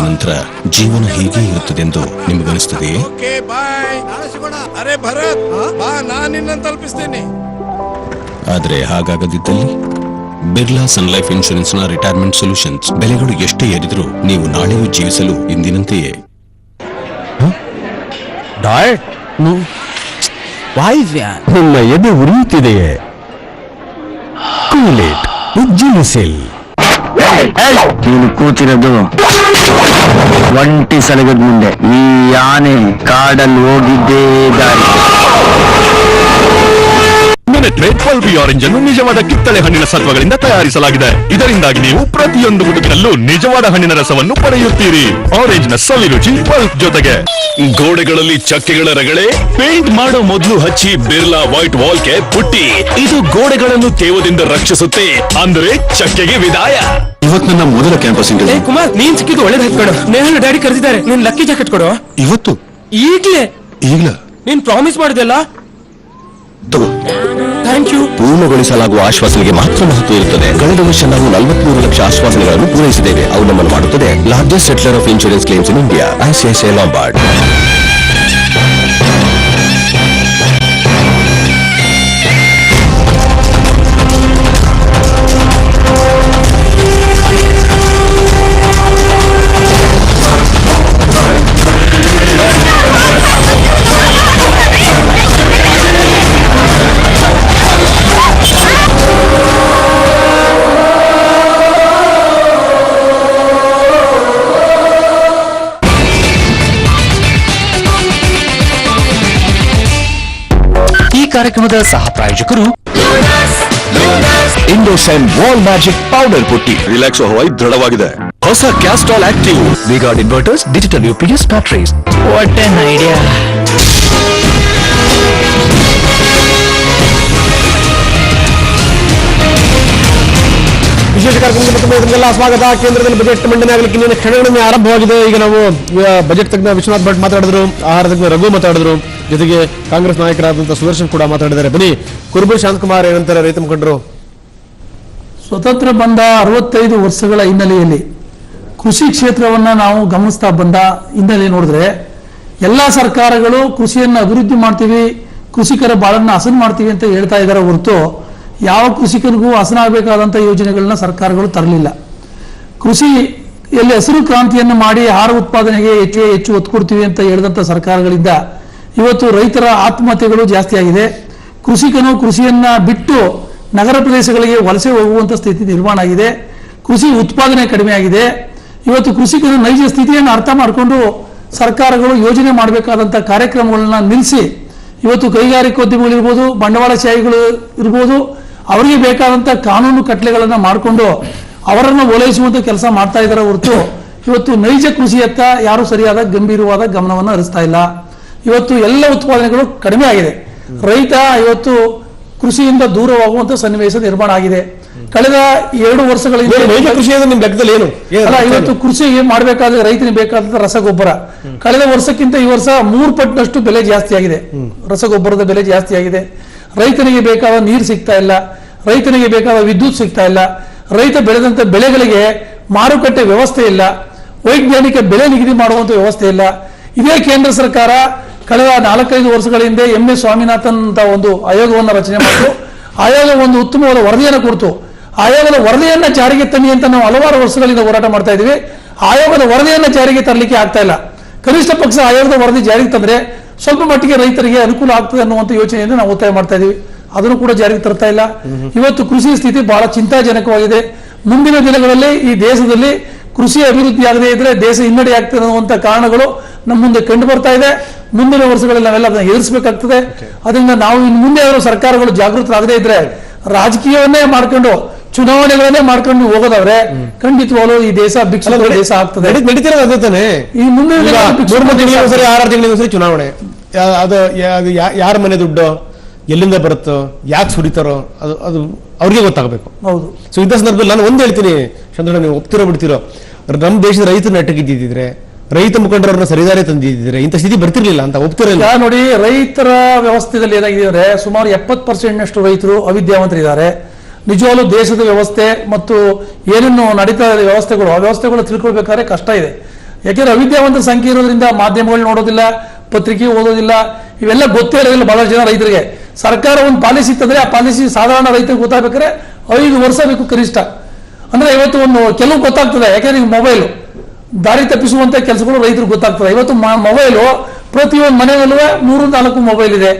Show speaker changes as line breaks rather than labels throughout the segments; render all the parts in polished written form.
ನಂತರ ಜೀವನ ಹೇಗೆ ಇರುತ್ತದೆಂದು ನಿಮಗನಿಸುತ್ತದೆಯೇ?
ಅರೆ ಭರತ್, ನಾನು ನಿನ್ನನ್ನು ತಲುಪಿಸ್ತೇನೆ.
ಆದರೆ ಹಾಗಾಗದಿದ್ದಲ್ಲಿ ಬಿರ್ಲಾ ಸನ್ ಲೈಫ್ ಇನ್ಶೂರೆನ್ಸ್ ನ ರಿಟೈರ್ಮೆಂಟ್ ಸೊಲ್ಯೂಷನ್ಸ್ ಬೆಲೆಗಳು ಎಷ್ಟೇ ಏರಿದರೂ ನೀವು ನಾಳೆಯೂ ಜೀವಿಸಲು ಇಂದಿನಂತೆಯೇ.
ನಿಮ್ಮ ಎದೆ ಉರಿಯುತ್ತಿದೆಯೇ? ಕೂಲೇಟ್ ಉಜ್ಜಿಲಿಸಿಲ್.
ನೀನು ಕೂತಿರೋದು ಒಂಟಿ ಸಲಗದ ಮುಂದೆ. ಈ ಆನೆ ಕಾಡಲ್ಲಿ ಹೋಗಿದ್ದೇ ದಾರಿ.
ಆರೆಂಜ್ ಅನ್ನು ನಿಜವಾದ ಕಿತ್ತಳೆ ಹಣ್ಣಿನ ಸತ್ವಗಳಿಂದ ತಯಾರಿಸಲಾಗಿದೆ. ಇದರಿಂದಾಗಿ ನೀವು ಪ್ರತಿಯೊಂದು ಗುಡುಗಿನಲ್ಲೂ ನಿಜವಾದ ಹಣ್ಣಿನ ರಸವನ್ನು ಪಡೆಯುತ್ತೀರಿ. ಆರೆಂಜ್ ನ ಸವಿ ರುಚಿ ಪಲ್ಪ್ ಜೊತೆಗೆ. ಗೋಡೆಗಳಲ್ಲಿ ಚಕ್ಕೆಗಳ ರಗಳೆ ಪೇಂಟ್ ಮಾಡೋ ಮೊದಲು ಹಚ್ಚಿ ಬಿರ್ಲಾ ವೈಟ್ ವಾಲ್ ಗೆ ಪುಟ್ಟಿ. ಇದು ಗೋಡೆಗಳನ್ನು ತೇವದಿಂದ ರಕ್ಷಿಸುತ್ತೆ. ಅಂದ್ರೆ ಚಕ್ಕೆಗೆ ವಿದಾಯ.
ಇವತ್ತು ನನ್ನ ಮೊದಲ ಕ್ಯಾಂಪಸ್ ಇಂಟರ್ವ್ಯೂ.
ಕುಮಾರ್, ನೀನ್ ಸಿಕ್ಕಿದ್ದು ಒಳ್ಳೇದು ಹಾಕೊಡು. ನೇಹಲ್ ಡ್ಯಾಡಿ ಕರೆದಿದ್ದಾರೆ. ನೀನ್ ಲಕ್ಕಿ ಜಾಕೆಟ್ ಕೊಡು
ಇವತ್ತು.
ಈಗ್ಲೇ ನೀನ್ ಪ್ರಾಮಿಸ್ ಮಾಡಿದೆಲ್ಲ. Thank you.
ಪೂರ್ಣಗೊಳಿಸಲಾಗುವ ಆಶ್ವಾಸನೆಗೆ ಮಾತ್ರ ಮಹತ್ವ ಇರುತ್ತದೆ. ಕಳೆದ ವರ್ಷ ನಾವು 43 ಲಕ್ಷ ಆಶ್ವಾಸನೆಗಳನ್ನು ಪೂರೈಸಿದ್ದೇವೆ. ಅವು ನಮ್ಮನ್ನು ಮಾಡುತ್ತದೆ largest settler of insurance claims in India, ICICI Lombard.
ಕಾರ್ಯಕ್ರಮದ ಸಹ ಪ್ರಾಯೋಜಕರು ಇಂಡೋಸೈನ್ wall magic powder putty.
Relax Hawaii ದೃಢವಾಗಿದೆ.
ಹೊಸ Castrol active V Guard inverters, digital UPS batteries. What an idea.
ವಿಶೇಷ ಕಾರ್ಯಕ್ರಮಕ್ಕೆ ಸ್ವಾಗತ. ಕೇಂದ್ರದಲ್ಲಿ ಬಜೆಟ್ ಮಂಡನೆ ಆಗಲಿಕ್ಕೆ ಇನ್ನೇನು ಕ್ಷಣಗಳಲ್ಲಿ ಆರಂಭವಾಗಿದೆ. ಈಗ ನಾವು ಬಜೆಟ್ ತಜ್ಞ ವಿಶ್ವನಾಥ್ ಭಟ್ ಮಾತಾಡಿದ್ರು, ಆಹಾರ ತಜ್ಞ ರಘು ಮಾತಾಡಿದ್ರು, ಜೊತೆಗೆ ಕಾಂಗ್ರೆಸ್ ನಾಯಕರಾದಂತಹ ಸುದರ್ಶನ್ ಕೂಡ ಮಾತಾಡಿದ್ದಾರೆ. ಬನ್ನಿ, ಕುರುಬೂರು ಶಾಂತಕುಮಾರ್ ಏನಂತಾರೆ ರೈತ ಮುಖಂಡರು?
ಸ್ವತಂತ್ರ ಬಂದ 65 ವರ್ಷಗಳ ಹಿನ್ನೆಲೆಯಲ್ಲಿ ಕೃಷಿ ಕ್ಷೇತ್ರವನ್ನ ನಾವು ಗಮನಿಸ್ತಾ ಬಂದ ಹಿನ್ನೆಲೆ ನೋಡಿದ್ರೆ ಎಲ್ಲ ಸರ್ಕಾರಗಳು ಕೃಷಿಯನ್ನು ಅಭಿವೃದ್ಧಿ ಮಾಡ್ತೀವಿ, ಕೃಷಿಕರ ಬಾಳನ್ನ ಹಸನು ಮಾಡ್ತೀವಿ ಅಂತ ಹೇಳ್ತಾ ಇದ್ದಾರೆ ಹೊರತು ಯಾವ ಕೃಷಿಕರಿಗೂ ಹಸನಾಗಬೇಕಾದಂಥ ಯೋಜನೆಗಳನ್ನ ಸರ್ಕಾರಗಳು ತರಲಿಲ್ಲ. ಕೃಷಿಯಲ್ಲಿ ಹಸಿರು ಕ್ರಾಂತಿಯನ್ನು ಮಾಡಿ ಆಹಾರ ಉತ್ಪಾದನೆಗೆ ಹೆಚ್ಚು ಒತ್ತು ಕೊಡ್ತೀವಿ ಅಂತ ಹೇಳಿದಂಥ ಸರ್ಕಾರಗಳಿಂದ ಇವತ್ತು ರೈತರ ಆತ್ಮಹತ್ಯೆಗಳು ಜಾಸ್ತಿ ಆಗಿದೆ. ಕೃಷಿಕನು ಕೃಷಿಯನ್ನ ಬಿಟ್ಟು ನಗರ ಪ್ರದೇಶಗಳಿಗೆ ವಲಸೆ ಹೋಗುವಂಥ ಸ್ಥಿತಿ ನಿರ್ಮಾಣ ಆಗಿದೆ. ಕೃಷಿ ಉತ್ಪಾದನೆ ಕಡಿಮೆ ಆಗಿದೆ. ಇವತ್ತು ಕೃಷಿಕನ ನೈಜ ಸ್ಥಿತಿಯನ್ನು ಅರ್ಥ ಮಾಡಿಕೊಂಡು ಸರ್ಕಾರಗಳು ಯೋಜನೆ ಮಾಡಬೇಕಾದಂಥ ಕಾರ್ಯಕ್ರಮಗಳನ್ನ ನಿಲ್ಲಿಸಿ ಇವತ್ತು ಕೈಗಾರಿಕೋದ್ಯಮಿಗಳಿರ್ಬೋದು, ಬಂಡವಾಳಶಾಹಿಗಳು ಇರ್ಬೋದು, ಅವರಿಗೆ ಬೇಕಾದಂಥ ಕಾನೂನು ಕಟ್ಟಳೆಗಳನ್ನು ಮಾಡಿಕೊಂಡು ಅವರನ್ನು ಓಲೈಸುವಂಥ ಕೆಲಸ ಮಾಡ್ತಾ ಇದ್ದಾರೆ ಹೊರತು ಇವತ್ತು ನೈಜ ಕೃಷಿಯತ್ತ ಯಾರು ಸರಿಯಾದ ಗಂಭೀರವಾದ ಗಮನವನ್ನು ಹರಿಸ್ತಾ ಇಲ್ಲ. ಇವತ್ತು ಎಲ್ಲ ಉತ್ಪಾದನೆಗಳು ಕಡಿಮೆ ಆಗಿದೆ. ರೈತ ಇವತ್ತು ಕೃಷಿಯಿಂದ ದೂರವಾಗುವಂತ ಸನ್ನಿವೇಶ ನಿರ್ಮಾಣ ಆಗಿದೆ. ಕಳೆದ 2 ವರ್ಷಗಳಿಂದ ಇವತ್ತು ಕೃಷಿಗೆ ಮಾಡಬೇಕಾದ್ರೆ ರೈತನಿಗೆ ಬೇಕಾದಂತ ರಸಗೊಬ್ಬರ ಕಳೆದ ವರ್ಷಕ್ಕಿಂತ ಈ ವರ್ಷ 3 ಪಟ್ಟಿನಷ್ಟು ಬೆಲೆ ಜಾಸ್ತಿ ಆಗಿದೆ. ರಸಗೊಬ್ಬರದ ಬೆಲೆ ಜಾಸ್ತಿ ಆಗಿದೆ. ರೈತನಿಗೆ ಬೇಕಾದ ನೀರು ಸಿಗ್ತಾ ಇಲ್ಲ, ರೈತನಿಗೆ ಬೇಕಾದ ವಿದ್ಯುತ್ ಸಿಗ್ತಾ ಇಲ್ಲ, ರೈತ ಬೆಳೆದಂತ ಬೆಳೆಗಳಿಗೆ ಮಾರುಕಟ್ಟೆ ವ್ಯವಸ್ಥೆ ಇಲ್ಲ, ವೈಜ್ಞಾನಿಕ ಬೆಲೆ ನಿಗದಿ ಮಾಡುವಂತ ವ್ಯವಸ್ಥೆ ಇಲ್ಲ. ಇದೇ ಕೇಂದ್ರ ಸರ್ಕಾರ ಕಳೆದ 4-5 ವರ್ಷಗಳ ಹಿಂದೆ MS ಸ್ವಾಮಿನಾಥನ್ ಅಂತ ಒಂದು ಆಯೋಗವನ್ನು ರಚನೆ ಮಾಡಿತು. ಆಯೋಗ ಒಂದು ಉತ್ತಮವಾದ ವರದಿಯನ್ನು ಕೊಡ್ತು. ಆಯೋಗದ ವರದಿಯನ್ನ ಜಾರಿಗೆ ತನ್ನಿ ಅಂತ ನಾವು ಹಲವಾರು ವರ್ಷಗಳಿಂದ ಹೋರಾಟ ಮಾಡ್ತಾ ಇದೀವಿ. ಆಯೋಗದ ವರದಿಯನ್ನ ಜಾರಿಗೆ ತರಲಿಕ್ಕೆ ಆಗ್ತಾ ಇಲ್ಲ. ಕನಿಷ್ಠ ಪಕ್ಷ ಆಯೋಗದ ವರದಿ ಜಾರಿಗೆ ತಂದ್ರೆ ಸ್ವಲ್ಪ ಮಟ್ಟಿಗೆ ರೈತರಿಗೆ ಅನುಕೂಲ ಆಗ್ತದೆ ಅನ್ನುವಂಥ ಯೋಚನೆಯಿಂದ ನಾವು ಒತ್ತಾಯ ಮಾಡ್ತಾ ಇದೀವಿ. ಅದನ್ನು ಕೂಡ ಜಾರಿಗೆ ತರ್ತಾ ಇಲ್ಲ. ಇವತ್ತು ಕೃಷಿ ಸ್ಥಿತಿ ಬಹಳ ಚಿಂತಾಜನಕವಾಗಿದೆ. ಮುಂದಿನ ದಿನಗಳಲ್ಲಿ ಈ ದೇಶದಲ್ಲಿ ಕೃಷಿ ಅಭಿವೃದ್ಧಿ ಆಗದೇ ಇದ್ರೆ ದೇಶ ಹಿನ್ನಡೆ ಆಗ್ತದೆ ಅನ್ನುವಂಥ ಕಾರಣಗಳು ನಮ್ಮ ಮುಂದೆ ಕಂಡು ಬರ್ತಾ ಇದೆ. ಮುಂದಿನ ವರ್ಷಗಳಲ್ಲಿ ನಾವೆಲ್ಲ ಅದನ್ನ ಎದುರಿಸಬೇಕಾಗ್ತದೆ. ಅದರಿಂದ ನಾವು ಇನ್ನು ಮುಂದೆ ಯಾರು ಸರ್ಕಾರಗಳು ಜಾಗೃತರಾಗದೇ ಇದ್ರೆ ರಾಜಕೀಯವನ್ನೇ ಮಾಡ್ಕೊಂಡು ಚುನಾವಣೆಗಳನ್ನೇ ಮಾಡ್ಕೊಂಡು ಹೋಗೋದಾದ್ರೆ ಖಂಡಿತವಾಗ್ಲೂ ಈ ದೇಶ ಭಿಕ್ಷುಕ ದೇಶ ಆಗ್ತದೆ.
ನಡೀತಿರೋದೇ ಈ ಮುಂದೆ 3 ತಿಂಗಳಿಗೊಂದ್ಸರಿ 6 ತಿಂಗಳಿಗೊಂದ್ಸರಿ ಚುನಾವಣೆ. ಅದು ಯಾರ ಮನೆ ದುಡ್ಡು ಎಲ್ಲಿಂದ ಬರುತ್ತೋ, ಯಾಕೆ ಸುರಿತಾರೋ ಅದು ಅವ್ರಿಗೆ ಗೊತ್ತಾಗಬೇಕು.
ಹೌದು.
ಸೊ ಇಂಥ ಸಂದರ್ಭದಲ್ಲಿ ನಾನು ಒಂದು ಹೇಳ್ತೀನಿ, ಚಂದ್ರಣ್ಣ, ನೀವು ಒಪ್ತಿರೋ ಬಿಡ್ತಿರೋ, ನಮ್ಮ ದೇಶದ ರೈತರನ್ನ ನೆಟ್ಟಗಿದ್ದಿದ್ರೆ, ರೈತ ಮುಖಂಡರನ್ನ ಸರಿದಾರಿ ತಂದಿದ್ರೆ ಇಂಥ ಸ್ಥಿತಿ ಬರ್ತಿರ್ಲಿಲ್ಲ ಅಂತ ಒಪ್ತಿರಲಿಲ್ಲ.
ನೋಡಿ, ರೈತರ ವ್ಯವಸ್ಥೆಯಲ್ಲಿ ಏನಾಗಿದೆ ಅಂದ್ರೆ ಸುಮಾರು 70% ರೈತರು ಅವಿದ್ಯಾವಂತರಿದ್ದಾರೆ. ನಿಜವಾಗ್ಲೂ ದೇಶದ ವ್ಯವಸ್ಥೆ ಮತ್ತು ಏನೇನು ನಡೀತಾ ಇದೆ ವ್ಯವಸ್ಥೆಗಳು, ಆ ವ್ಯವಸ್ಥೆಗಳು ತಿಳ್ಕೊಳ್ಬೇಕಾದ್ರೆ ಕಷ್ಟ ಇದೆ. ಯಾಕೆಂದ್ರೆ ಅವಿದ್ಯಾವಂತ ಸಂಖ್ಯೆ ಇರೋದ್ರಿಂದ ಮಾಧ್ಯಮಗಳು ನೋಡೋದಿಲ್ಲ, ಪತ್ರಿಕೆ ಓದೋದಿಲ್ಲ, ಇವೆಲ್ಲ ಗೊತ್ತೇ ಇರೋದಿಲ್ಲ ಬಹಳ ಜನ ರೈತರಿಗೆ. ಸರ್ಕಾರ ಒಂದು ಪಾಲಿಸಿ ಇತ್ತಂದ್ರೆ ಆ ಪಾಲಿಸಿ ಸಾಧಾರಣ ರೈತರಿಗೆ ಗೊತ್ತಾಗಬೇಕಾದ್ರೆ 5 ವರ್ಷ ಬೇಕು ಕನಿಷ್ಠ. ಅಂದ್ರೆ ಇವತ್ತು ಒಂದು ಕೆಲವು ಗೊತ್ತಾಗ್ತದೆ, ಯಾಕೆಂದ್ರೆ ಈಗ ಮೊಬೈಲು ದಾರಿ ತಪ್ಪಿಸುವಂತ ಕೆಲಸಗಳು ರೈತರಿಗೆ ಗೊತ್ತಾಗ್ತದೆ. ಇವತ್ತು ಮೊಬೈಲು ಪ್ರತಿಯೊಂದು ಮನೆಯಲ್ಲೂ 3-4 ಮೊಬೈಲ್ ಇದೆ,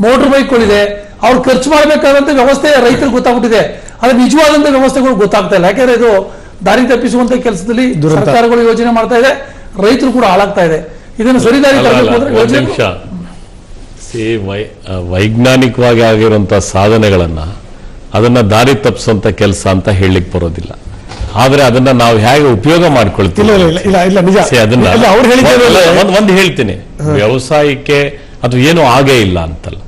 ಮೋಟರ್ ಬೈಕ್ಗಳಿದೆ. ಅವ್ರು ಖರ್ಚು ಮಾಡಬೇಕಾದಂತ ವ್ಯವಸ್ಥೆ ರೈತರಿಗೆ ಗೊತ್ತಾಗ್ಬಿಟ್ಟಿದೆ, ಆದ್ರೆ ನಿಜವಾದಂತ ವ್ಯವಸ್ಥೆಗಳು ಗೊತ್ತಾಗ್ತಾ ಇಲ್ಲ. ಯಾಕಂದ್ರೆ ಇದು ದಾರಿ ತಪ್ಪಿಸುವಂತ ಕೆಲಸದಲ್ಲಿ ಸರ್ಕಾರಗಳು ಯೋಜನೆ ಮಾಡ್ತಾ ಇದೆ, ರೈತರು ಕೂಡ ಹಾಳಾಗ್ತಾ ಇದೆ. ಇದನ್ನು ಸರಿದಾರಿ
ವೈಜ್ಞಾನಿಕವಾಗಿ ಆಗಿರುವಂತಹ ಸಾಧನೆಗಳನ್ನ ಅದನ್ನ ದಾರಿ ತಪ್ಪಿಸುವಂತ ಕೆಲಸ ಅಂತ ಹೇಳಲಿಕ್ಕೆ ಬರೋದಿಲ್ಲ. ಆದ್ರೆ ಅದನ್ನ ನಾವು ಹೇಗೆ ಉಪಯೋಗ ಮಾಡ್ಕೊಳ್ತೀವಿ ಅದನ್ನ ಒಂದು ಹೇಳ್ತೀನಿ, ವ್ಯವಸಾಯಕ್ಕೆ ಅದು ಏನು ಆಗೇ ಇಲ್ಲ ಅಂತಲ್ಲ.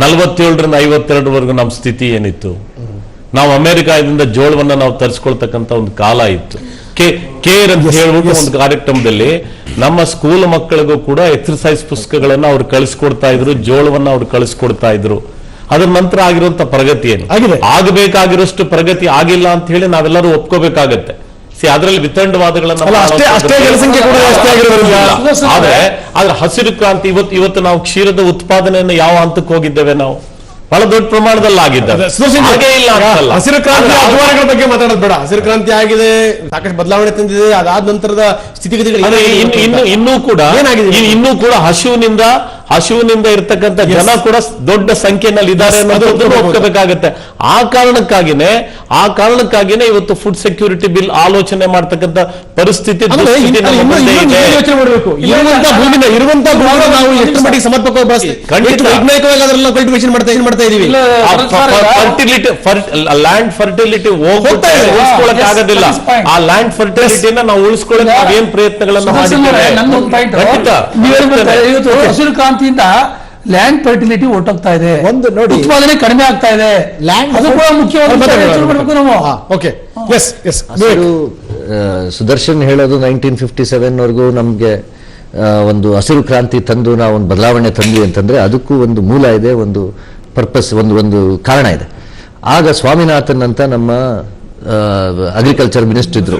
47ರಿಂದ 52ವರೆಗೂ ನಮ್ಮ ಸ್ಥಿತಿ ಏನಿತ್ತು, ನಾವು ಅಮೆರಿಕಾದಿಂದ ಜೋಳವನ್ನ ನಾವು ತರಿಸ್ಕೊಳ್ತಕ್ಕಂಥ ಒಂದು ಕಾಲ ಇತ್ತು. ಕೇರ್ ಅಂತ ಹೇಳ್ಬಿಟ್ಟು ಒಂದು ಕಾರ್ಯಕ್ರಮದಲ್ಲಿ ನಮ್ಮ ಸ್ಕೂಲ್ ಮಕ್ಕಳಿಗೂ ಕೂಡ ಎಕ್ಸರ್ಸೈಸ್ ಪುಸ್ತಕಗಳನ್ನ ಅವ್ರು ಕಳಿಸ್ಕೊಡ್ತಾ ಇದ್ರು, ಜೋಳವನ್ನ ಅವ್ರು ಕಳಿಸ್ಕೊಡ್ತಾ ಇದ್ರು. ಅದ್ರ ನಂತರ ಆಗಿರುವಂತ ಪ್ರಗತಿ ಏನು ಆಗಬೇಕಾಗಿರೋಷ್ಟು ಪ್ರಗತಿ ಆಗಿಲ್ಲ ಅಂತ ಹೇಳಿ ನಾವೆಲ್ಲರೂ ಒಪ್ಕೋಬೇಕಾಗತ್ತೆ. ಅದರಲ್ಲಿ ವಿತಂಡವಾದಗಳನ್ನ ಆದ್ರೆ ಹಸಿರು ಕ್ರಾಂತಿ ಇವತ್ತು ನಾವು ಕ್ಷೀರದ ಉತ್ಪಾದನೆಯನ್ನು ಯಾವ ಹಂತಕ್ಕೆ ಹೋಗಿದ್ದೇವೆ? ನಾವು ಬಹಳ ದೊಡ್ಡ ಪ್ರಮಾಣದಲ್ಲಿ ಆಗಿದ್ದಾರೆ.
ಹಸಿರು ಕ್ರಾಂತಿ ಅಭಿಮಾನಿಗಳ ಬಗ್ಗೆ ಮಾತಾಡೋದು ಬೇಡ. ಹಸಿರು ಕ್ರಾಂತಿ ಆಗಿದೆ, ಸಾಕಷ್ಟು ಬದಲಾವಣೆ ತಂದಿದೆ. ಅದಾದ ನಂತರದ ಸ್ಥಿತಿಗತಿಗಳು
ಇನ್ನೂ ಕೂಡ ಹಸುವಿನಿಂದ ಇರ್ತಕ್ಕಂಥ ಜನ ಕೂಡ ದೊಡ್ಡ ಸಂಖ್ಯೆಯಲ್ಲಿ ಇದ್ದಾರೆ ಅನ್ನೋದನ್ನು ಒಪ್ಕೋಬೇಕಾಗತ್ತೆ. ಆ ಕಾರಣಕ್ಕಾಗಿನೇ ಇವತ್ತು ಫುಡ್ ಸೆಕ್ಯೂರಿಟಿ ಬಿಲ್ ಆಲೋಚನೆ ಮಾಡ್ತಕ್ಕಂಥ ಪರಿಸ್ಥಿತಿ ಲ್ಯಾಂಡ್ ಫರ್ಟಿಲಿಟಿ ಉಳಿಸ್ಕೊಳ್ಳಕ್ ಆಗೋದಿಲ್ಲ. ಆ ಲ್ಯಾಂಡ್ ಫರ್ಟಿಲಿಟಿನ ನಾವು ಉಳಿಸ್ಕೊಳ್ಳಕ್ ನಾವೇನ್ ಪ್ರಯತ್ನಗಳನ್ನ ಮಾಡಿದ್ದೇವೆ.
ಹಸಿರು ಕ್ರಾಂತಿಯಿಂದ ಲ್ಯಾಂಡ್ ಫರ್ಟಿಲಿಟಿ ಹೊರಟೋಗ್ತಾ ಇದೆ, ಒಂದು ನೋಡಿ ಉತ್ಪಾದನೆ ಕಡಿಮೆ ಆಗ್ತಾ ಇದೆ. ಅದು ಕೂಡ ಮುಖ್ಯವಾಗಿ
ಸುದರ್ಶನ್ ಹೇಳೋದು 1957 ವರೆಗೂ ನಮ್ಗೆ ಒಂದು ಹಸಿರು ಕ್ರಾಂತಿ ತಂದು ನಾವು ಒಂದು ಬದಲಾವಣೆ ತಂದ್ವಿ ಅಂತಂದ್ರೆ ಅದಕ್ಕೂ ಒಂದು ಮೂಲ ಇದೆ, ಒಂದು ಪರ್ಪಸ್, ಒಂದು ಕಾರಣ ಇದೆ. ಆಗ ಸ್ವಾಮಿನಾಥನ್ ಅಂತ ನಮ್ಮ ಅಗ್ರಿಕಲ್ಚರ್ ಮಿನಿಸ್ಟರ್ ಇದ್ರು.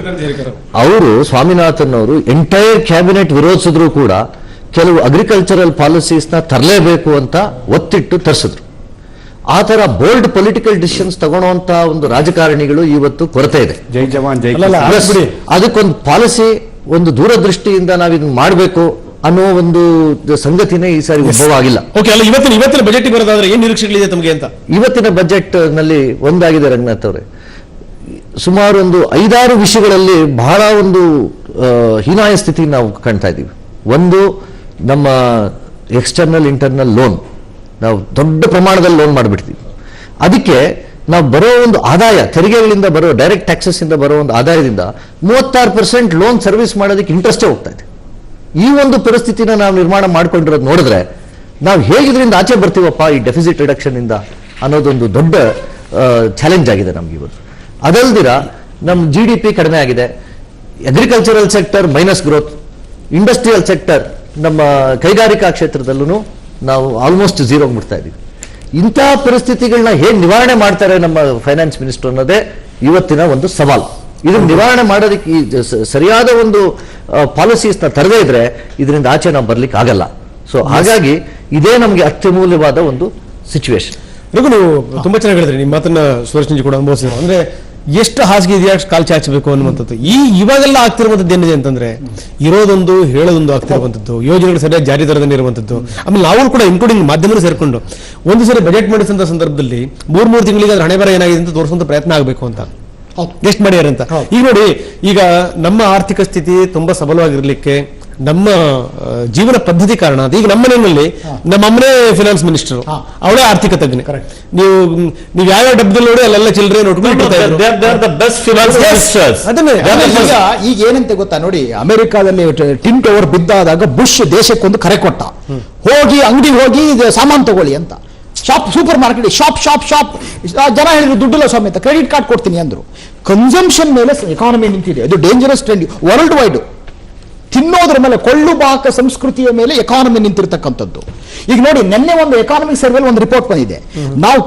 ಅವರು ಸ್ವಾಮಿನಾಥನ್ ಅವರು ಎಂಟೈರ್ ಕ್ಯಾಬಿನೆಟ್ ವಿರೋಧಿಸಿದ್ರು ಕೂಡ ಕೆಲವು ಅಗ್ರಿಕಲ್ಚರಲ್ ಪಾಲಿಸೀಸ್ ನ ತರಲೇಬೇಕು ಅಂತ ಒತ್ತಿಟ್ಟು ತರಿಸಿದ್ರು. ಆ ತರ ಬೋಲ್ಡ್ ಪೊಲಿಟಿಕಲ್ ಡಿಸಿಷನ್ಸ್ ತಗೊಳ್ಳುವಂತ ಒಂದು ರಾಜಕಾರಣಿಗಳು ಇವತ್ತು ಕೊರತೆ ಇದೆ.
ಜೈ ಜವಾನ್ ಜೈ
ಅದಕ್ಕೊಂದು ಪಾಲಿಸಿ, ಒಂದು ದೂರದೃಷ್ಟಿಯಿಂದ ನಾವು ಇದನ್ನ ಮಾಡಬೇಕು ಅನ್ನೋ ಒಂದು ಸಂಗತಿನೇ ಈ ಸಾರಿ ಉದ್ಭವ ಆಗಿಲ್ಲ.
ಇವತ್ತಿನ ಬಜೆಟ್ ಬರೋದಾದ್ರೆ ಏನ್ ನಿರೀಕ್ಷೆಗಳಿದೆ ತಮಗೆ ಅಂತ?
ಇವತ್ತಿನ ಬಜೆಟ್ ನಲ್ಲಿ ಒಂದಾಗಿದೆ ರಂಗನಾಥ್ ಅವರೇ, ಸುಮಾರು ಒಂದು 5-6 ವಿಷಯಗಳಲ್ಲಿ ಬಹಳ ಒಂದು ಹೀನಾಯ ಸ್ಥಿತಿ ನಾವು ಕಾಣ್ತಾ ಇದ್ದೀವಿ. ಒಂದು, ನಮ್ಮ ಎಕ್ಸ್ಟರ್ನಲ್ ಇಂಟರ್ನಲ್ ಲೋನ್ ನಾವು ದೊಡ್ಡ ಪ್ರಮಾಣದಲ್ಲಿ ಲೋನ್ ಮಾಡಿಬಿಡ್ತೀವಿ. ಅದಕ್ಕೆ ನಾವು ಬರೋ ಒಂದು ಆದಾಯ, ತೆರಿಗೆಗಳಿಂದ ಬರೋ ಡೈರೆಕ್ಟ್ ಟ್ಯಾಕ್ಸಸ್ ಇಂದ ಬರೋ ಒಂದು ಆದಾಯದಿಂದ 36% ಲೋನ್ ಸರ್ವಿಸ್ ಮಾಡೋದಕ್ಕೆ ಇಂಟ್ರೆಸ್ಟೇ ಹೋಗ್ತಾ ಇದೆ. ಈ ಒಂದು ಪರಿಸ್ಥಿತಿನ ನಾವು ನಿರ್ಮಾಣ ಮಾಡ್ಕೊಂಡಿರೋದು ನೋಡಿದ್ರೆ ನಾವು ಹೇಗಿದ್ರಿಂದ ಆಚೆ ಬರ್ತೀವಪ್ಪ ಈ ಡೆಫಿಸಿಟ್ ರಿಡಕ್ಷನ್ ಇಂದ ಅನ್ನೋದೊಂದು ದೊಡ್ಡ ಚಾಲೆಂಜ್ ಆಗಿದೆ ನಮ್ಗೆ ಇವತ್ತು. ಅದಲ್ದಿರ ನಮ್ಮ GDP ಕಡಿಮೆ ಆಗಿದೆ, agricultural sector minus growth, industrial sector ನಮ್ಮ ಕೈಗಾರಿಕಾ ಕ್ಷೇತ್ರದಲ್ಲೂ ನಾವು ಆಲ್ಮೋಸ್ಟ್ ಝೀರೋ ಬಿಡ್ತಾ ಇದ್ದೀವಿ. ಇಂಥ ಪರಿಸ್ಥಿತಿಗಳನ್ನ ಹೇಗೆ ನಿವಾರಣೆ ಮಾಡ್ತಾರೆ ನಮ್ಮ ಫೈನಾನ್ಸ್ ಮಿನಿಸ್ಟರ್ ಅನ್ನೋದೇ ಇವತ್ತಿನ ಒಂದು ಸವಾಲು. ಇದನ್ನ ನಿವಾರಣೆ ಮಾಡೋದಕ್ಕೆ ಸರಿಯಾದ ಒಂದು ಪಾಲಿಸೀಸ್ನ ತರದೇ ಇದ್ರೆ ಇದರಿಂದ ಆಚೆ ನಾವು ಬರ್ಲಿಕ್ಕೆ ಆಗಲ್ಲ. ಸೊ ಹಾಗಾಗಿ ಇದೇ ನಮಗೆ ಅತ್ಯಮೂಲ್ಯವಾದ ಒಂದು ಸಿಚುವೇಶನ್.
ರಘು, ನೀವು ತುಂಬಾ ಚೆನ್ನಾಗಿ ಹೇಳಿದ್ರಿ, ನಿಮ್ಮ ಮಾತನ್ನ ಸುರೇಶ್ ಕೂಡ ಅನುಭವಿಸಿದ್ರು. ಅಂದ್ರೆ ಎಷ್ಟು ಹಾಸಿಗೆ ಇದೆಯಾ ಅಷ್ಟು ಕಾಲು ಚಾಚಬೇಕು ಅನ್ನುವಂಥದ್ದು ಇವಾಗೆಲ್ಲ ಆಗ್ತಿರುವಂಥದ್ದು ಏನಿದೆ ಅಂತಂದ್ರೆ ಇರೋದೊಂದು ಹೇಳೋದೊಂದು ಆಗ್ತಿರುವಂಥದ್ದು, ಯೋಜನೆಗಳು ಸರಿಯಾಗಿ ಜಾರಿ ದರದಲ್ಲಿ ಇರುವಂಥದ್ದು. ಆಮೇಲೆ ನಾವು ಕೂಡ ಇನ್ಕ್ಲೂಡಿಂಗ್ ಮಾಧ್ಯಮರು ಸೇರ್ಕೊಂಡು ಒಂದು ಸರಿ ಬಜೆಟ್ ಮಾಡಿಸಂತ ಸಂದರ್ಭದಲ್ಲಿ 3 ತಿಂಗಳಿಗೆ ಅದ್ರ ಹಣೆ ಬರ ಏನಾಗಿದೆ ಅಂತ ತೋರಿಸುವಂತ ಪ್ರಯತ್ನ ಆಗಬೇಕು ಅಂತ ಎಷ್ಟು ಮಾಡ್ಯಾರ ಅಂತ. ಈಗ ನೋಡಿ, ಈಗ ನಮ್ಮ ಆರ್ಥಿಕ ಸ್ಥಿತಿ ತುಂಬಾ ಸಬಲವಾಗಿರ್ಲಿಕ್ಕೆ ನಮ್ಮ ಜೀವನ ಪದ್ಧತಿ ಕಾರಣ ಅಂತ. ಈಗ ನಮ್ಮ ಮನೆಯಲ್ಲಿ ನಮ್ಮ ಅಮ್ಮನೇ ಫಿನಾನ್ಸ್ ಮಿನಿಸ್ಟರ್, ಅವಳೇ ಆರ್ಥಿಕ ತಜ್ಞೆ. ನೀವು ಯಾವ ಡಬ್ಬದಲ್ಲಿ ನೋಡಿ ಅಲ್ಲೆಲ್ಲ ಚಿಲ್ಲರೆ
ಈಗ ಏನಂತ ಗೊತ್ತಾ ನೋಡಿ, ಅಮೆರಿಕಾದಲ್ಲಿ ಟಿನ್ ಟವರ್ ಬಿದ್ದಾದಾಗ ಬುಷ್ ದೇಶಕ್ಕೊಂದು ಕರೆ ಕೊಟ್ಟ, ಹೋಗಿ ಅಂಗಡಿಗೆ ಹೋಗಿ ಸಾಮಾನು ತಗೊಳ್ಳಿ ಅಂತ. Shop, super market, shop shop shop. ಜನ ಹೇಳಿದ್ರು ದುಡ್ಡಿಲ್ಲ ಸ್ವಾಮಿ ಅಂತ, ಕ್ರೆಡಿಟ್ ಕಾರ್ಡ್ ಕೊಡ್ತೀನಿ ಅಂದ್ರು. ಕನ್ಸಂಪ್ಷನ್ ಮೇಲೆ ಎಕಾನಮಿ ನಿಂತಿದೆ, ಅದು ಡೇಂಜರಸ್ ಟ್ರೆಂಡ್ ವರ್ಲ್ಡ್ ವೈಡ್. ತಿನ್ನೋದ್ರ ಮೇಲೆ, ಕೊಳ್ಳು ಬಾಕ ಸಂಸ್ಕೃತಿಯ ಮೇಲೆ ಎಕಾನಮಿ ನಿಂತಿರ್ತಕ್ಕಂಥದ್ದು. ಈಗ ನೋಡಿ, ನಿನ್ನೆ ಒಂದು ಎಕಾನಮಿಕ್ ಸರ್ವೆಲ್ ಒಂದು ರಿಪೋರ್ಟ್ ಬಂದಿದೆ. ನಾವು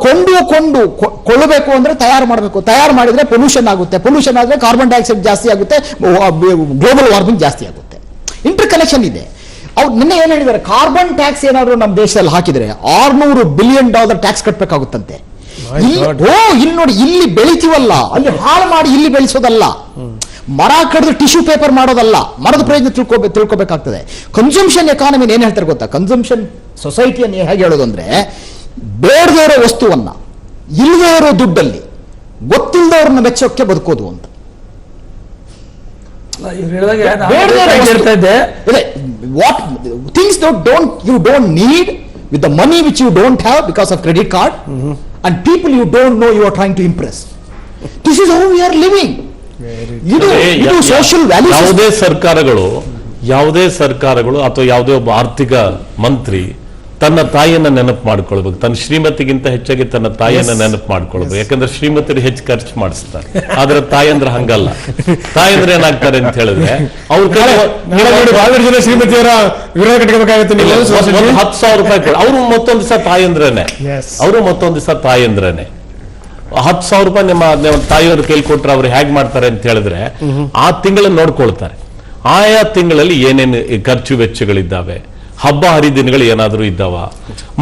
ಕೊಳ್ಳಬೇಕು ಅಂದ್ರೆ ತಯಾರು ಮಾಡಬೇಕು, ತಯಾರು ಮಾಡಿದ್ರೆ ಪೊಲ್ಯೂಷನ್ ಆಗುತ್ತೆ, ಪೊಲ್ಯೂಷನ್ ಆದ್ರೆ ಕಾರ್ಬನ್ ಡೈಆಕ್ಸೈಡ್ ಜಾಸ್ತಿ ಆಗುತ್ತೆ, ಗ್ಲೋಬಲ್ ವಾರ್ಮಿಂಗ್ ಜಾಸ್ತಿ ಆಗುತ್ತೆ. ಇಂಟರ್ ಕನೆಕ್ಷನ್ ಇದೆ. ಅವ್ರು ನಿನ್ನೆ ಏನ್ ಹೇಳಿದ್ದಾರೆ, ಕಾರ್ಬನ್ ಟ್ಯಾಕ್ಸ್ ಏನಾದ್ರು ನಮ್ಮ ದೇಶದಲ್ಲಿ ಹಾಕಿದ್ರೆ $600 ಬಿಲಿಯನ್ ಟ್ಯಾಕ್ಸ್ ಕಟ್ಟಬೇಕಾಗುತ್ತಂತೆ. ಇಲ್ಲಿ ನೋಡಿ, ಇಲ್ಲಿ ಬೆಳಿತೀವಲ್ಲ ಅಲ್ಲಿ ಹಾಳು ಮಾಡಿ ಇಲ್ಲಿ ಬೆಳೆಸೋದಲ್ಲ, ಮರ ಕಡಿದು ಟಿಶ್ಯೂ ಪೇಪರ್ ಮಾಡೋದಲ್ಲ, ಮರದ ಪ್ರಯೋಜನ ತಿಳ್ಕೊಬೇಕಾಗ್ತದೆ. ಕನ್ಸಂಪ್ಷನ್ ಎಕಾನಮಿ ಏನ್ ಹೇಳ್ತಾರೆ ಗೊತ್ತಾ, ಕನ್ಸಂಪ್ಷನ್ ಸೊಸೈಟಿಯನ್ನು ಹೇಗೆ ಹೇಳೋದು ಅಂದ್ರೆ, ಬೇಡದೇ ಇರೋ ವಸ್ತುವನ್ನ ಇಲ್ಲದೇ ಇರೋ ದುಡ್ಡಲ್ಲಿ ಗೊತ್ತಿಲ್ಲದವ್ರನ್ನ ಮೆಚ್ಚೋಕ್ಕೆ ಬದುಕೋದು ಅಂತ. What things you don't need with the money which you don't have because of credit card, and people you don't know you are trying to impress. This is how we are living. ಇದು social values.
ಯಾವುದೇ ಸರ್ಕಾರಗಳು ಅಥವಾ ಯಾವುದೇ ಒಬ್ಬ ಆರ್ಥಿಕ ಮಂತ್ರಿ ತನ್ನ ತಾಯಿಯನ್ನ ನೆನಪು ಮಾಡ್ಕೊಳ್ಬೇಕು, ತನ್ನ ಶ್ರೀಮತಿಗಿಂತ ಹೆಚ್ಚಾಗಿ ತನ್ನ ತಾಯಿಯನ್ನ ನೆನಪು ಮಾಡ್ಕೊಳ್ಬೇಕು. ಯಾಕಂದ್ರೆ ಶ್ರೀಮತಿರು ಹೆಚ್ಚು ಖರ್ಚು ಮಾಡಿಸ್ತಾರೆ, ಆದ್ರೆ ತಾಯಂದ್ರ ಹಂಗಲ್ಲ. ತಾಯಂದ್ರ ಏನಾಗ್ತಾರೆ ಅಂತ ಹೇಳಿದ್ರೆ ಅವ್ರ
ಶ್ರೀಮತಿಯರ ವಿರೋಧ ಕಟ್ಕೋಬೇಕಾಗುತ್ತೆ.
$10,000 ಕೊಡಿ, ಅವರು ಮತ್ತೊಂದು ದಿವಸ ತಾಯಂದ್ರೇನೆ, ಅವರು ಮತ್ತೊಂದು ದಿವಸ ತಾಯಂದ್ರೇನೆ. $10,000 ನಿಮ್ಮ ತಾಯಿಯವ್ರ ಕೈಲಿ ಕೊಟ್ರೆ ಅವ್ರು ಹೇಗ್ ಮಾಡ್ತಾರೆ ಅಂತ ಹೇಳಿದ್ರೆ, ಆ ತಿಂಗಳನ್ನ ನೋಡ್ಕೊಳ್ತಾರೆ. ಆಯಾ ತಿಂಗಳಲ್ಲಿ ಏನೇನು ಖರ್ಚು ವೆಚ್ಚಗಳಿದ್ದಾವೆ, ಹಬ್ಬ ಹರಿದಿನಗಳು ಏನಾದ್ರೂ ಇದ್ದಾವ,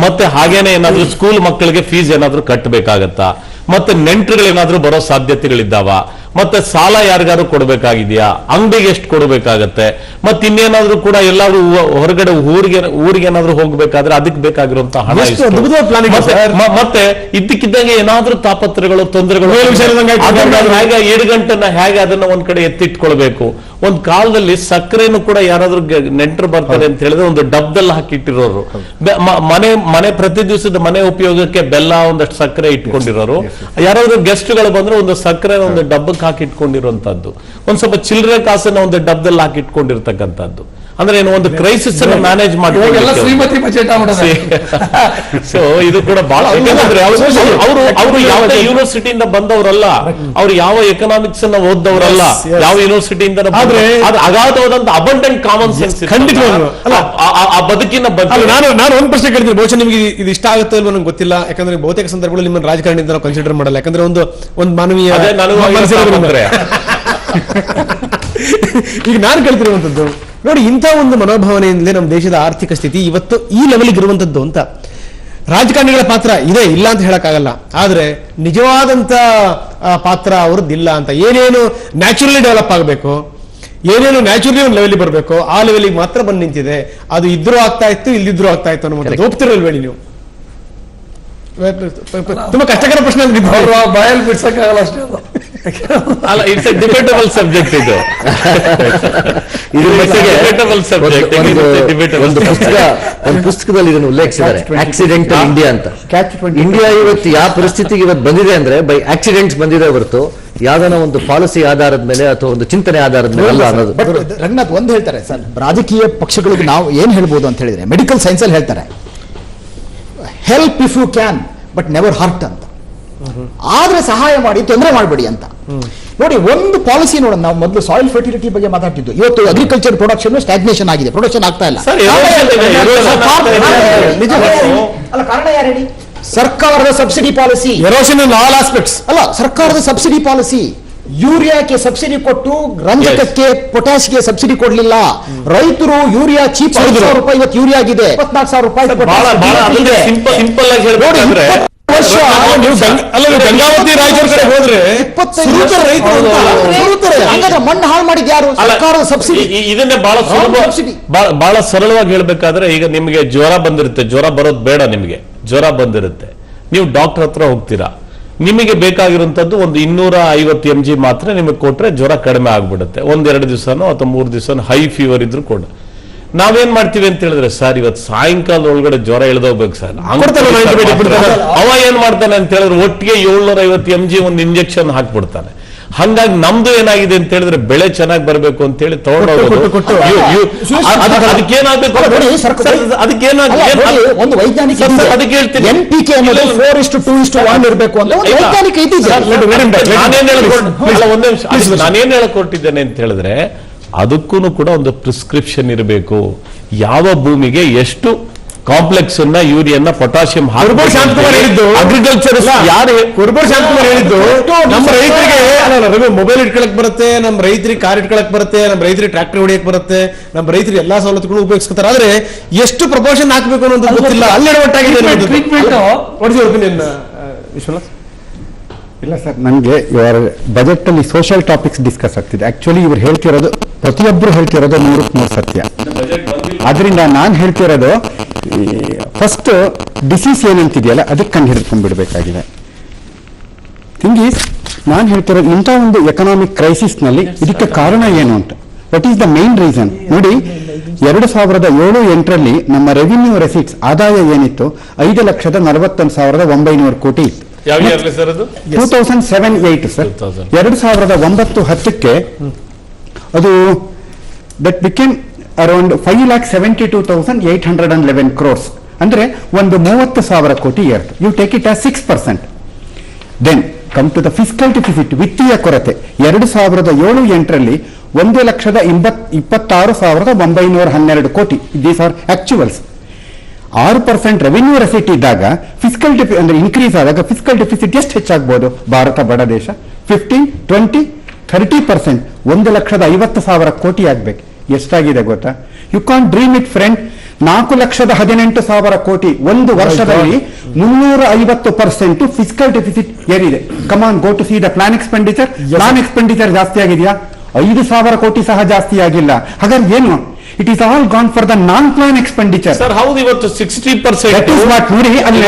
ಮತ್ತೆ ಹಾಗೇನೆ ಏನಾದ್ರೂ ಸ್ಕೂಲ್ ಮಕ್ಕಳಿಗೆ ಫೀಸ್ ಏನಾದ್ರೂ ಕಟ್ಟಬೇಕಾಗತ್ತಾ, ಮತ್ತೆ ನೆಂಟರುಗಳು ಏನಾದ್ರೂ ಬರೋ ಸಾಧ್ಯತೆಗಳಿದ್ದಾವ, ಮತ್ತೆ ಸಾಲ ಯಾರಿಗಾದ್ರೂ ಕೊಡ್ಬೇಕಾಗಿದ್ಯಾ, ಅಂಗಡಿಗೆ ಎಷ್ಟು ಕೊಡ್ಬೇಕಾಗತ್ತೆ, ಮತ್ತೆ ಇನ್ನೇನಾದ್ರೂ ಕೂಡ ಎಲ್ಲಾದ್ರೂ ಹೊರಗಡೆ ಊರಿಗೆ ಏನಾದ್ರೂ ಹೋಗ್ಬೇಕಾದ್ರೆ ಅದಕ್ಕೆ ಬೇಕಾಗಿರುವಂತಹ ಹಣ, ಮತ್ತೆ ಇದ್ದಕ್ಕಿದ್ದಂಗೆ ಏನಾದ್ರೂ ತಾಪತ್ರಗಳು ತೊಂದರೆಗಳು ಹೇಗೆ ಈಡುಗಂಟನ್ನ ಹೇಗೆ ಅದನ್ನ ಒಂದ್ ಕಡೆ ಎತ್ತಿಟ್ಕೊಳ್ಬೇಕು. ಒಂದ್ ಕಾಲದಲ್ಲಿ ಸಕ್ಕರೆನು ಕೂಡ ಯಾರಾದ್ರೂ ನೆಂಟರು ಬರ್ತಾರೆ ಅಂತ ಹೇಳಿದ್ರೆ ಒಂದು ಡಬ್ದಲ್ಲಿ ಹಾಕಿಟ್ಟಿರೋರು, ಮನೆ ಪ್ರತಿ ದಿವಸದ ಮನೆ ಉಪಯೋಗಕ್ಕೆ ಬೆಲ್ಲ ಒಂದಷ್ಟು ಸಕ್ಕರೆ ಇಟ್ಕೊಂಡಿರೋರು, ಯಾರಾದ್ರೂ ಗೆಸ್ಟ್ಗಳು ಬಂದ್ರೆ ಒಂದು ಸಕ್ಕರೆ ಒಂದು ಡಬ್ಬಕ್ಕೆ ಹಾಕಿಟ್ಕೊಂಡಿರುವಂತದ್ದು, ಒಂದ್ ಸ್ವಲ್ಪ ಚಿಲ್ಲರೆ ಕಾಸನ್ನ ಒಂದು ಡಬ್ಬದಲ್ಲಿ ಹಾಕಿಟ್ಕೊಂಡಿರ್ತಕ್ಕಂಥದ್ದು. ಅಂದ್ರೆ ಏನು, ಒಂದು ಕ್ರೈಸಿಸ್ ಅನ್ನು ಮ್ಯಾನೇಜ್ ಮಾಡಿ. ಸೊ ಇದು ಕೂಡ ಬಹಳ, ಅವರು ಯಾವುದೇ ಯೂನಿವರ್ಸಿಟಿಯಿಂದ ಬಂದವರಲ್ಲ, ಅವ್ರು ಯಾವ ಎಕನಾಮಿಕ್ಸ್ ಅನ್ನ ಓದ್ದವರಲ್ಲ, ಯಾವ ಯೂನಿವರ್ಸಿಟಿಯಿಂದ ಅಗಾಧವಾದಂತ ಅಬಂಡೆಂಟ್ ಕಾಮನ್ ಸೆನ್ಸ್ ಆ ಬದುಕಿನ ಬಗ್ಗೆ.
ನಾನು ಒಂದು ಪ್ರಶ್ನೆ ಕೇಳ್ತೀನಿ, ಬಹುಶಃ ನಿಮ್ಗೆ ಇದು ಇಷ್ಟ ಆಗುತ್ತೆ ಅಲ್ವಾ ನಂಗೆ ಗೊತ್ತಿಲ್ಲ. ಯಾಕಂದ್ರೆ ಬಹುತೇಕ ಸಂದರ್ಭಗಳಲ್ಲಿ ನಿಮ್ಮನ್ನು ರಾಜಕಾರಣಿಯಿಂದ ನಾವು ಕನ್ಸಿಡರ್ ಮಾಡಲ್ಲ. ಯಾಕಂದ್ರೆ ಒಂದು ಮಾನವೀಯ ಈಗ ನಾನು ಕೇಳ್ತಿರುವಂತದ್ದು ನೋಡಿ, ಇಂಥ ಒಂದು ಮನೋಭಾವನೆಯಿಂದಲೇ ನಮ್ಮ ದೇಶದ ಆರ್ಥಿಕ ಸ್ಥಿತಿ ಇವತ್ತು ಈ ಲೆವೆಲ್ಗೆ ಇರುವಂತದ್ದು ಅಂತ. ರಾಜಕಾರಣಿಗಳ ಪಾತ್ರ ಇದೆ, ಇಲ್ಲ ಅಂತ ಹೇಳಕ್ಕಾಗಲ್ಲ, ಆದ್ರೆ ನಿಜವಾದಂತ ಪಾತ್ರ ಅವ್ರದ್ದಿಲ್ಲ ಅಂತ. ಏನೇನು ನ್ಯಾಚುರಲಿ ಡೆವಲಪ್ ಆಗಬೇಕು, ಏನೇನು ನ್ಯಾಚುರಲಿ ಒಂದು ಲೆವೆಲ್ ಬರಬೇಕು, ಆ ಲೆವೆಲ್ಗೆ ಮಾತ್ರ ಬಂದು ನಿಂತಿದೆ. ಅದು ಇದ್ರೂ ಆಗ್ತಾ ಇತ್ತು, ಇಲ್ಲಿದ್ರೂ ಆಗ್ತಾ ಇತ್ತು ಅನ್ನೋ ಒಪ್ತಿರಲ್ವೇಳಿ ನೀವು? ತುಂಬಾ ಕಷ್ಟಕರ ಪ್ರಶ್ನೆ
ಬಾಯಲ್ಲಿ ಬಿಡ್ಸಕ್ಕಾಗಲ್ಲ ಅಷ್ಟೇ.
ಅಲ್ಲ, ಇಟ್ಸ್ ಎ ಡಿಬೇಟಬಲ್ ಸಬ್ಜೆಕ್ಟ್ ಇದು.
ಒಂದು ಪುಸ್ತಕದಲ್ಲಿ ಇದನ್ನು ಉಲ್ಲೇಖಿಸಿದ್ದಾರೆ, ಆಕ್ಸಿಡೆಂಟಲ್ ಇಂಡಿಯಾ ಅಂತ. ಇಂಡಿಯಾ ಇವತ್ತು ಯಾವ ಪರಿಸ್ಥಿತಿಗೆ ಇವತ್ತು ಬಂದಿದೆ ಅಂದ್ರೆ ಬೈ ಆಕ್ಸಿಡೆಂಟ್ಸ್ ಬಂದಿದೆ ಹೊರತು ಯಾವ್ದಾನ ಒಂದು ಪಾಲಿಸಿ ಆಧಾರದ ಮೇಲೆ ಅಥವಾ ಒಂದು ಚಿಂತನೆ ಆಧಾರದ ಮೇಲೆ ಅಲ್ಲ ಅನ್ನೋದು.
ರಂಗನಾಥ್ ಒಂದು ಹೇಳ್ತಾರೆ ಸರ್, ರಾಜಕೀಯ ಪಕ್ಷಗಳಿಗೆ ನಾವು ಏನ್ ಹೇಳ್ಬೋದು ಅಂತ ಹೇಳಿದ್ರೆ, ಮೆಡಿಕಲ್ ಸೈನ್ಸ್ ಅಲ್ಲಿ ಹೇಳ್ತಾರೆ, help if you can but never hurt ಅಂತ. ಆದ್ರೆ ಸಹಾಯ ಮಾಡಿ, ತೊಂದರೆ ಮಾಡಬೇಡಿ ಅಂತ. ನೋಡಿ, ಒಂದು ಪಾಲಿಸಿ ನೋಡೋಣ. ನಾವು ಮೊದಲು ಸಾಯಿಲ್ ಫರ್ಟಿಲಿಟಿ ಬಗ್ಗೆ ಮಾತಾಡ್ತಿದ್ದು, ಇವತ್ತು ಅಗ್ರಿಕಲ್ಚರ್ ಪ್ರೊಡಕ್ಷನ್ ಸ್ಟಾಗ್ನೇಷನ್ ಆಗಿದೆ, ಪ್ರೊಡಕ್ಷನ್ ಆಗ್ತಾ ಇಲ್ಲ. ಅಲ್ಲ, ಕಾರಣ ಯಾರು ಹೇಳಿ? ಸರ್ಕಾರದ subsidy policy,
erosion in all aspects.
ಅಲ್ಲ, ಸರ್ಕಾರದ ಸಬ್ಸಿಡಿ ಪಾಲಿಸಿ. ಯೂರಿಯಾಕ್ಕೆ ಸಬ್ಸಿಡಿ ಕೊಟ್ಟು ರಂಜಕಕ್ಕೆ ಪೊಟ್ಯಾಶ್ಗೆ ಸಬ್ಸಿಡಿ ಕೊಡ್ಲಿಲ್ಲ. ರೈತರು ಯೂರಿಯಾ ಚೀಪ್ ₹5,000 ಇವತ್ತು ಯೂರಿಯಾ ಆಗಿದೆ, ₹24,000.
ಸಿಂಪಲ್ ಆಗಿ ಹೇಳ್ಬೇಕಂದ್ರೆ
ಗಂಗಾವತಿ ರಾಯಚೂರು ಕಡೆ ಹೋದ್ರೆ
ಮಣ್ಣು ಹಾಳು ಮಾಡಿದ್ ಯಾರು? ಸರ್ಕಾರದ ಸಬ್ಸಿಡಿ.
ಇದನ್ನೇ ಬಹಳ ಸರಳವಾಗಿ ಹೇಳ್ಬೇಕಾದ್ರೆ, ಈಗ ನಿಮಗೆ ಜ್ವರ ಬಂದಿರುತ್ತೆ, ಜ್ವರ ಬರೋದು ಬೇಡ, ನಿಮಗೆ ಜ್ವರ ಬಂದಿರುತ್ತೆ, ನೀವು ಡಾಕ್ಟರ್ ಹತ್ರ ಹೋಗ್ತೀರಾ, ನಿಮಗೆ ಬೇಕಾಗಿರುವಂತದ್ದು ಒಂದು 250 mg ಮಾತ್ರ ನಿಮಗೆ ಕೊಟ್ರೆ ಜ್ವರ ಕಡಿಮೆ ಆಗ್ಬಿಡುತ್ತೆ. 1-2 ದಿವಸನೋ ಅಥವಾ 3 ದಿವಸನೋ ಹೈ ಫೀವರ್ ಇದ್ರು ಕೊಡ. ನಾವೇನ್ ಮಾಡ್ತೀವಿ ಅಂತ ಹೇಳಿದ್ರೆ, ಸರ್ ಇವತ್ತು ಸಾಯಂಕಾಲ ಒಳಗಡೆ ಜ್ವರ ಇಳಿದೋಗ್ಬೇಕು ಸರ್, ಅವ ಏನ್ ಮಾಡ್ತಾನೆ ಅಂತ ಹೇಳಿದ್ರೆ ಒಟ್ಟಿಗೆ 750 mg ಒಂದು ಇಂಜೆಕ್ಷನ್ ಹಾಕ್ಬಿಡ್ತಾನೆ. ಹಂಗಾಗಿ ನಮ್ದು ಏನಾಗಿದೆ ಅಂತ ಹೇಳಿದ್ರೆ, ಬೆಳೆ ಚೆನ್ನಾಗಿ ಬರ್ಬೇಕು ಅಂತ ಹೇಳಿ ತಗೊಂಡೋಗೋದು. ಅದಕ್ಕೇನಾಗಬೇಕು,
ಒಂದು ವೈಜ್ಞಾನಿಕ
ಅದಕ್ಕೆ ಹೇಳ್ತೀನಿ, ನಾನೇನ್ ಹೇಳ್ಕೊಟ್ಟಿದ್ದೇನೆ ಅಂತ ಹೇಳಿದ್ರೆ, ಅದಕ್ಕೂ ಕೂಡ ಒಂದು ಪ್ರಿಸ್ಕ್ರಿಪ್ಷನ್ ಇರಬೇಕು. ಯಾವ ಭೂಮಿಗೆ ಎಷ್ಟು ಕಾಂಪ್ಲೆಕ್ಸ್ ಅನ್ನ ಯೂರಿಯನ್ನ ಪೊಟ್ಯಾಷಿಯಂ
ಕುರುಬೂರು ಶಾಂತಕುಮಾರ್ ಹೇಳಿದ್ದು
ಅಗ್ರಿಕಲ್ಚರ್ ಯಾರು
ಕುರುಬೂರು ಶಾಂತಕುಮಾರ್ ಹೇಳಿದ್ದು ನಮ್ಮ ರೈತರಿಗೆ ರವಿ ಮೊಬೈಲ್ ಇಟ್ಕೊಳಕ್ ಬರುತ್ತೆ, ನಮ್ಮ ರೈತರಿಗೆ ಕಾರ್ ಇಟ್ಕೊಳಕ್ ಬರುತ್ತೆ, ನಮ್ಮ ರೈತರಿಗೆ ಟ್ರಾಕ್ಟರ್ ಹೊಡಿಯಕ್ ಬರುತ್ತೆ, ನಮ್ಮ ರೈತರಿಗೆ ಎಲ್ಲಾ ಸವಲತ್ತುಗಳು ಉಪಯೋಗಿಸ್ತಾರೆ. ಆದ್ರೆ ಎಷ್ಟು ಪ್ರಪೋರ್ಷನ್ ಹಾಕ್ಬೇಕು ಅನ್ನೋದು ಗೊತ್ತಿಲ್ಲ. ಅಲ್ಲಿ ವಿಶ್ವನಾಥ್
ಇಲ್ಲ ಸರ್, ನನಗೆ ಇವರ ಬಜೆಟ್ ಅಲ್ಲಿ ಸೋಷಿಯಲ್ ಟಾಪಿಕ್ಸ್ ಡಿಸ್ಕಸ್ ಆಗ್ತಿದೆ. ಆಕ್ಚುಲಿ ಇವ್ರು ಹೇಳ್ತಿರೋದು ಪ್ರತಿಯೊಬ್ಬರು ಹೇಳ್ತಿರೋದು 100% ಸತ್ಯ. ಅದರಿಂದ ನಾನು ಹೇಳ್ತಿರೋದು ಫಸ್ಟ್ ಡಿಸೀಸ್ ಏನಂತಿದೆಯಲ್ಲ ಅದಕ್ಕೆ ಕಂಡು ಹಿಡಿದುಕೊಂಡ್ಬಿಡ್ಬೇಕಾಗಿದೆ. ಥಿಂಗ್ ಈಸ್ ನಾನು ಹೇಳ್ತಿರೋದು ಇಂಥ ಒಂದು ಎಕನಾಮಿಕ್ ಕ್ರೈಸಿಸ್ ನಲ್ಲಿ ಇದಕ್ಕೆ ಕಾರಣ ಏನು ಅಂತ. What is the main reason? ನೋಡಿ, 2007-8 ನಮ್ಮ ರೆವಿನ್ಯೂ ರೆಸಿಟ್ಸ್ ಆದಾಯ ಏನಿತ್ತು 5,41,900 ಕೋಟಿ ಇತ್ತು. 2007-8 ಸರ್. 2009-10ಕ್ಕೆ ಅದು ದಟ್ ಬಿಕೇಮ್ ಅರೌಂಡ್ 5,72,811 crores. ಅಂದ್ರೆ ಒಂದು 30,000 ಕೋಟಿ year. You take it as 6%. Then come to the fiscal deficit, ವಿತ್ತೀಯ ಕೊರತೆ 2007-8 1,26,912 ಕೋಟಿ. These are actuals. 6% revenue receipt ಇದ್ದಾಗ ಫಿಸ್ಕಲ್ ಅಂದ್ರೆ ಇನ್ಕ್ರೀಸ್ ಆದಾಗ ಫಿಸ್ಕಲ್ ಡೆಫಿಸಿಟ್ ಎಷ್ಟು ಹೆಚ್ಚಾಗಬಹುದು? ಭಾರತ ಬಡ ದೇಶ. 15, 20, 30% 1,50,000 ಕೋಟಿ ಆಗ್ಬೇಕು. ಎಷ್ಟಾಗಿದೆ ಗೊತ್ತಾ? You can't dream it friend. 4,18,000 ಕೋಟಿ ಒಂದು ವರ್ಷದಲ್ಲಿ 350% ಫಿಸ್ಕಲ್ ಡೆಫಿಸಿಟ್ ಏರಿದೆ. Come on, go to see the plan expenditure. Plan expenditure ಜಾಸ್ತಿ ಆಗಿದೆಯಾ? 5,000 ಕೋಟಿ ಸಹ ಜಾಸ್ತಿ ಆಗಿಲ್ಲ. ಹಾಗಾದ್ರೆ ಏನು? It is all gone for the non-plan expenditure.
Sir, how ಇವತ್ತು 60%?
That is what ನೋಡಿ ಅಲ್ಲಿ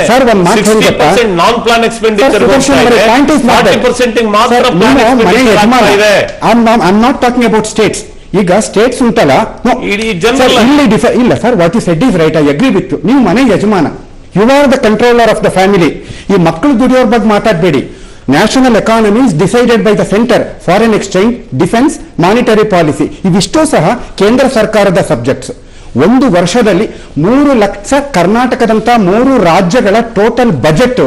ಸರ್ ಒಂದು ಮಾತು ಹೇಳ್ಬೇಕಾ?
non-plan expenditure 40% ಮಾತ್ರ plan
expenditure. I'm not talking about states. ಈಗ ಸ್ಟೇಟ್ಸ್ ಉಂಟಲ್ಲ, ಇಲ್ಲ sir, what you said is right. I agree with you. ನೀವು ಮನೆ ಯಜಮಾನ, you are the controller of the family. ಈ ಮಕ್ಕಳು ದುಡಿಯೋರ್ ಬಗ್ಗೆ ಮಾತಾಡಬೇಡಿ. National economy is decided by the centre. Foreign exchange, defence, monetary policy ಇವಿಷ್ಟೂ ಸಹ ಕೇಂದ್ರ ಸರ್ಕಾರದ ಸಬ್ಜೆಕ್ಟ್ಸ್. ಒಂದು ವರ್ಷದಲ್ಲಿ 3 ಲಕ್ಷ ಕರ್ನಾಟಕದಂತ 3 ರಾಜ್ಯಗಳ ಟೋಟಲ್ ಬಜೆಟ್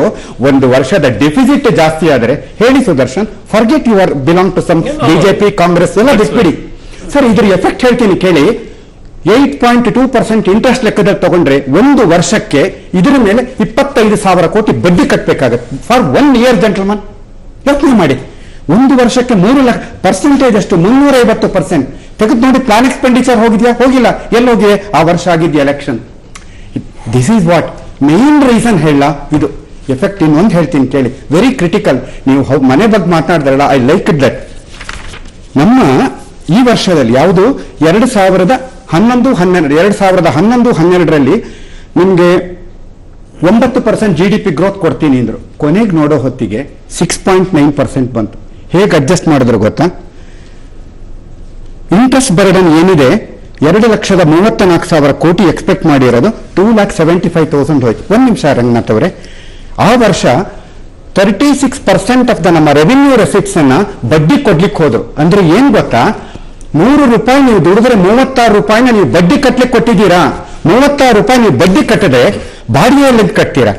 ಒಂದು ವರ್ಷದ ಡೆಫಿಸಿಟ್ ಜಾಸ್ತಿ ಆದರೆ ಹೇಳಿ Sudarshan, forget you are belong to some BJP, Congress ಎಲ್ಲ ಬಿಟ್ಬಿಡಿ ಸರ್. ಇದ್ರ ಎಫೆಕ್ಟ್ ಹೇಳ್ತೀನಿ ಕೇಳಿ. 8.2% ಇಂಟ್ರೆಸ್ಟ್ ಲೆಕ್ಕದಲ್ಲಿ ತಗೊಂಡ್ರೆ ಒಂದು ವರ್ಷಕ್ಕೆ ಇದರ ಮೇಲೆ 25,000 ಕೋಟಿ ಬಡ್ಡಿ ಕಟ್ಟಬೇಕಾಗುತ್ತೆ ಫಾರ್ 1 year. ಜೆಂಟಲ್ಮನ್, ಯೋಚನೆ ಮಾಡಿ. ಒಂದು ವರ್ಷಕ್ಕೆ 3 ಲಕ್ಷ. ಪರ್ಸೆಂಟೇಜ್ ಅಷ್ಟು 350%. ತೆಗೆದು ನೋಡಿ, ಪ್ಲಾನ್ ಎಕ್ಸ್ಪೆಂಡಿಚರ್ ಹೋಗಿದ್ಯಾ? ಹೋಗಿಲ್ಲ. ಎಲ್ಲೋಗಿದೆ? ಆ ವರ್ಷ ಆಗಿದ್ಯಾ election. This is what main reason ಹೇಳ ಇದು ಎಫೆಕ್ಟ್. ಇನ್ನೊಂದು ಹೇಳ್ತೀನಿ ಕೇಳಿ, ವೆರಿ ಕ್ರಿಟಿಕಲ್. ನೀವು ಮನೆ ಬಗ್ಗೆ ಮಾತನಾಡಿದ್ರಲ್ಲ, ಐ ಲೈಕ್ ಇಟ್ ದಟ್. ನಮ್ಮ ಈ ವರ್ಷದಲ್ಲಿ ಯಾವುದು 2011-12 ನಿಮಗೆ 9% GDP ಗ್ರೋತ್ ಕೊಡ್ತೀನಿ ಅಂದ್ರು. ಕೊನೆಗೆ ನೋಡೋ ಹೊತ್ತಿಗೆ 6.9% ಬಂತು. ಹೇಗೆ ಅಡ್ಜಸ್ಟ್ ಮಾಡಿದ್ರು ಗೊತ್ತಾ? ಇಂಟ್ರೆಸ್ಟ್ ಬರ್ಡನ್ ಏನಿದೆ 2,34,000 ಕೋಟಿ ಎಕ್ಸ್ಪೆಕ್ಟ್ ಮಾಡಿರೋದು 2,75,000 ಹೋಯ್ತು. ಒಂದು ನಿಮಿಷ ರಂಗನಾಥ್ ಅವರೇ, ಆ ವರ್ಷ 36% ಆಫ್ ದ ನಮ್ಮ ರೆವಿನ್ಯೂ ರೆಸಿಟ್ಸ್ ಅನ್ನ ಬಡ್ಡಿ ಕೊಡ್ಲಿಕ್ಕೆ ಹೋದ್ರು. ಅಂದ್ರೆ ಏನ್ ಗೊತ್ತಾ? 100 ರೂಪಾಯಿ ನೀವು ದುಡಿದ್ರೆ 36 ರೂಪಾಯಿನ ನೀವು ಬಡ್ಡಿ ಕಟ್ಲಿಕ್ಕೆ ಕೊಟ್ಟಿದ್ದೀರಾ. 36 ರೂಪಾಯಿ ನೀವು ಬಡ್ಡಿ ಕಟ್ಟದೆ ಬಾಡಿಗೆಯಲ್ಲಿ ಕಟ್ತೀರಾ.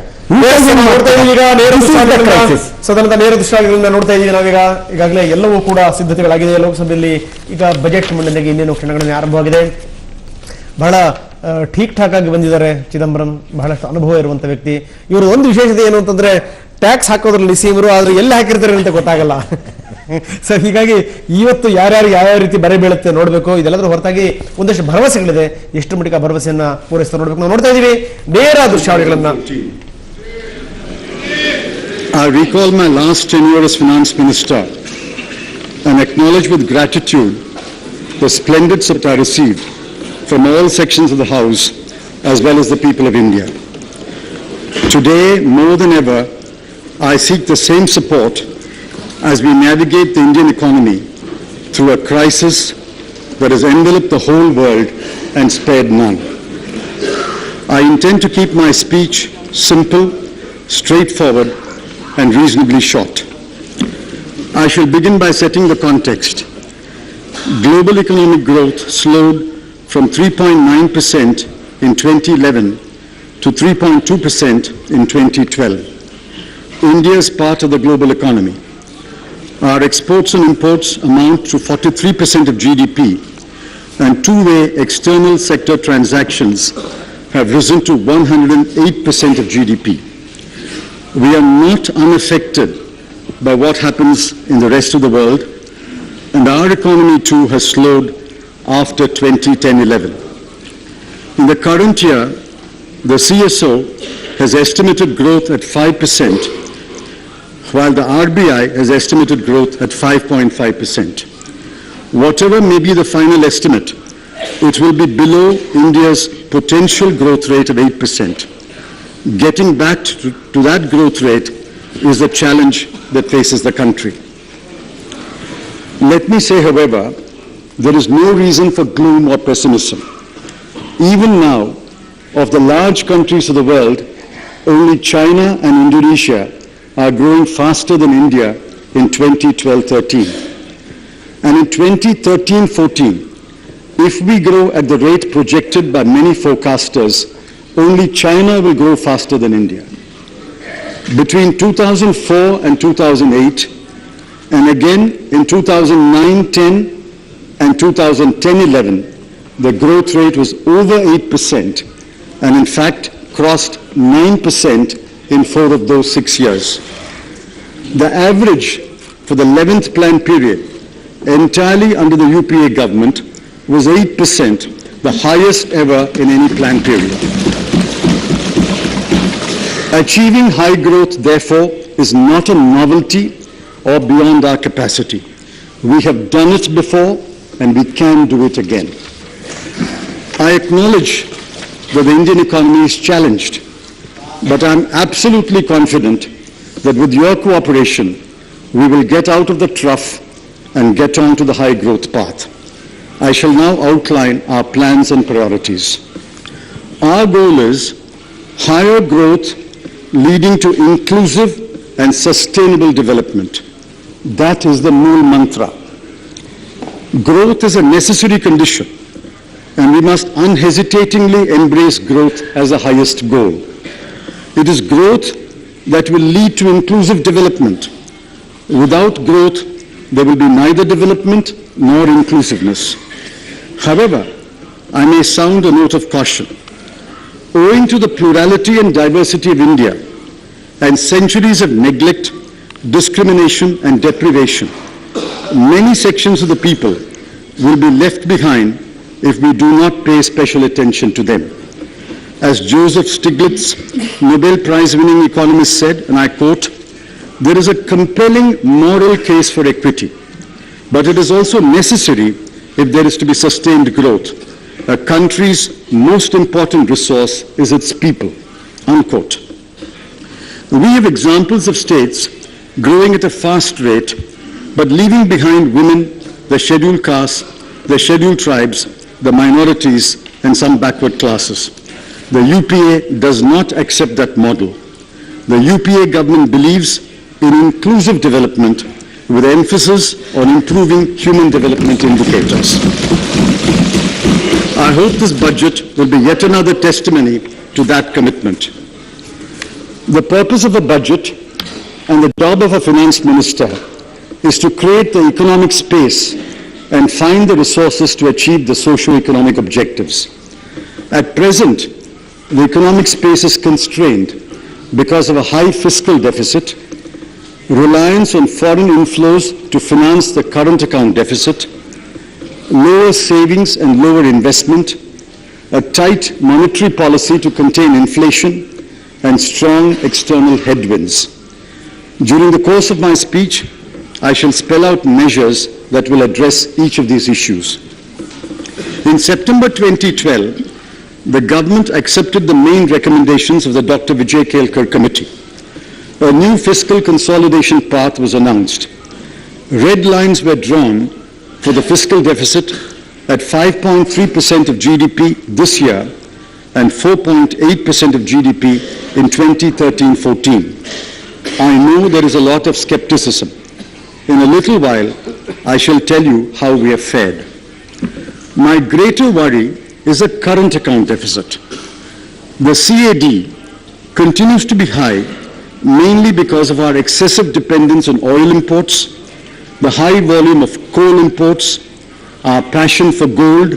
ಸದನದ ನೇರ ದೃಶ್ಯಗಳನ್ನ ನೋಡ್ತಾ ಇದ್ದೀವಿ ನಾವೀಗ. ಈಗಾಗಲೇ ಎಲ್ಲವೂ ಕೂಡ ಸಿದ್ಧತೆಗಳಾಗಿದೆ. ಲೋಕಸಭೆಯಲ್ಲಿ ಈಗ ಬಜೆಟ್ ಮಂಡನೆಗೆ ಇನ್ನೇನು ಕ್ಷಣಗಳಲ್ಲಿ ಆರಂಭವಾಗಿದೆ. ಬಹಳ ಠೀಕ್ ಠಾಕ್ ಆಗಿ ಬಂದಿದ್ದಾರೆ ಚಿದಂಬರಂ. ಬಹಳಷ್ಟು ಅನುಭವ ಇರುವಂತ ವ್ಯಕ್ತಿ ಇವರು. ಒಂದು ವಿಶೇಷತೆ ಏನು ಅಂತಂದ್ರೆ, ಟ್ಯಾಕ್ಸ್ ಹಾಕೋದ್ರಲ್ಲಿ ಸೀಮರು, ಆದ್ರೆ ಎಲ್ಲಿ ಹಾಕಿರ್ತಾರೆ ಅಂತ ಗೊತ್ತಾಗಲ್ಲ. ಸೊ ಹೀಗಾಗಿ ಇವತ್ತು ಯಾರ್ಯಾರು ಯಾವ ರೀತಿ ಬರೆ ಬೀಳುತ್ತೆ ನೋಡ್ಬೇಕು. ಇದೆಲ್ಲದರ ಹೊರತಾಗಿ ಒಂದಷ್ಟು ಭರವಸೆಗಳಿದೆ. ಎಷ್ಟು ಮಟ್ಟಿಗೆ ಭರವಸೆಯನ್ನ ಪೂರೈಸ್ತಾ ನೋಡ್ಬೇಕು. ನಾವು ನೋಡ್ತಾ ಇದೀವಿ ನೇರ ದೃಶ್ಯಾವಳಿಗಳನ್ನ.
I recall my last tenure as finance minister and acknowledge with gratitude the splendid support I received from all sections of the House as well as the people of India. Today, more than ever, I seek the same support as we navigate the Indian economy through a crisis that has enveloped the whole world and spared none. I intend to keep my speech simple, straightforward, and reasonably short. I shall begin by setting the context. Global economic growth slowed from 3.9% in 2011 to 3.2% in 2012. India is part of the global economy. Our exports and imports amount to 43% of GDP, and two-way external sector transactions have risen to 108% of GDP. We are not unaffected by what happens in the rest of the world, and our economy too has slowed after 2010-11. In the current year, the CSO has estimated growth at 5%, while the RBI has estimated growth at 5.5%. Whatever may be the final estimate, it will be below India's potential growth rate of 8%. Getting back to that growth rate is the challenge that faces the country. Let me say, however, there is no reason for gloom or pessimism. Even now, of the large countries of the world, only China and Indonesia are growing faster than India in 2012-13. And in 2013-14, if we grow at the rate projected by many forecasters, only China will grow faster than India. Between 2004 and 2008, and again in 2009-10 and 2010-11, the growth rate was over 8%, and in fact crossed 9% in 4 of those 6 years. The average for the 11th plan period, entirely under the UPA government, was 8%, the highest ever in any plan period. Achieving high growth, therefore, is not a novelty or beyond our capacity. We have done it before, and we can do it again. I acknowledge that the Indian economy is challenged, but I'm absolutely confident that with your cooperation, we will get out of the trough and get on to the high growth path. I shall now outline our plans and priorities. Our goal is higher growth leading to inclusive and sustainable development. That is the Mool Mantra. Growth is a necessary condition, and we must unhesitatingly embrace growth as the highest goal. It is growth that will lead to inclusive development. Without growth, there will be neither development nor inclusiveness. However, I may sound a note of caution. Owing to the plurality and diversity of India and centuries of neglect, discrimination and deprivation, many sections of the people will be left behind if we do not pay special attention to them. As Joseph Stiglitz, Nobel Prize-winning economist said, and I quote, "There is a compelling moral case for equity, but it is also necessary if there is to be sustained growth. A country's most important resource is its people," unquote. We have examples of states growing at a fast rate, but leaving behind women, the scheduled castes, the scheduled tribes, the minorities, and some backward classes. The UPA does not accept that model. The UPA government believes in inclusive development with emphasis on improving human development indicators. I hope this budget will be yet another testimony to that commitment. The purpose of a budget and the job of a finance minister is to create the economic space and find the resources to achieve the socio-economic objectives. At present, the economic space is constrained because of a high fiscal deficit, reliance on foreign inflows to finance the current account deficit, lower savings and lower investment, a tight monetary policy to contain inflation, and strong external headwinds. During the course of my speech, I shall spell out measures that will address each of these issues. In September 2012, the government accepted the main recommendations of the Dr. Vijay Kelkar committee. A new fiscal consolidation path was announced. Red lines were drawn for the fiscal deficit at 5.3% of GDP this year and 4.8% of GDP in 2013-14. I know there is a lot of skepticism. In a little while, I shall tell you how we have fared. My greater worry is the current account deficit. The CAD continues to be high, mainly because of our excessive dependence on oil imports, the high volume of coal imports, our passion for gold,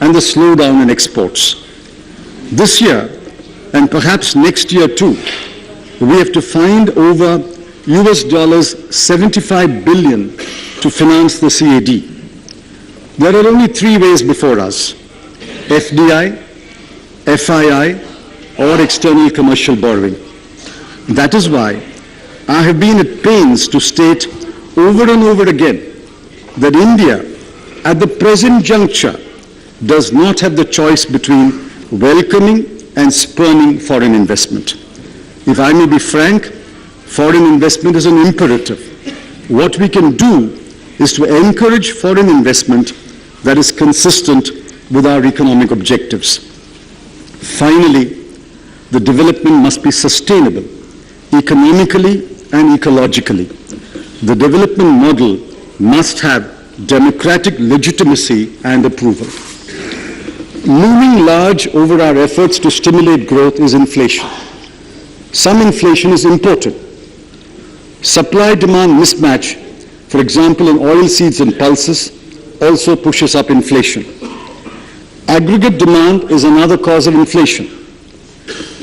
and the slowdown in exports. This year, and perhaps next year too, we have to find over $75 billion to finance the CAD. There are only three ways before us: FDI, FII, or external commercial borrowing. That is why I have been at pains to state over and over again that India, at the present juncture, does not have the choice between welcoming and spurning foreign investment. If I may be frank, foreign investment is an imperative. What we can do is to encourage foreign investment that is consistent with our economic objectives. Finally, the development must be sustainable, economically and ecologically. The development model must have democratic legitimacy and approval. Looming large over our efforts to stimulate growth is inflation. Some inflation is imported. Supply-demand mismatch, for example in oilseeds and pulses, also pushes up inflation. Aggregate demand is another cause of inflation.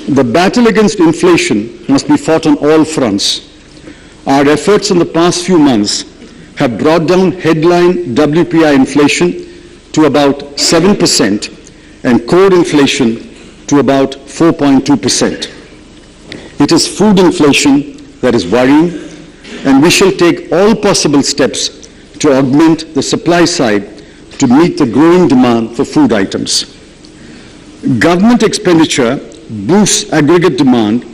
The battle against inflation must be fought on all fronts. Our efforts in the past few months have brought down headline WPI inflation to about 7% and core inflation to about 4.2%. It is food inflation that is worrying, and we shall take all possible steps to augment the supply side to meet the growing demand for food items. Government expenditure boosts aggregate demand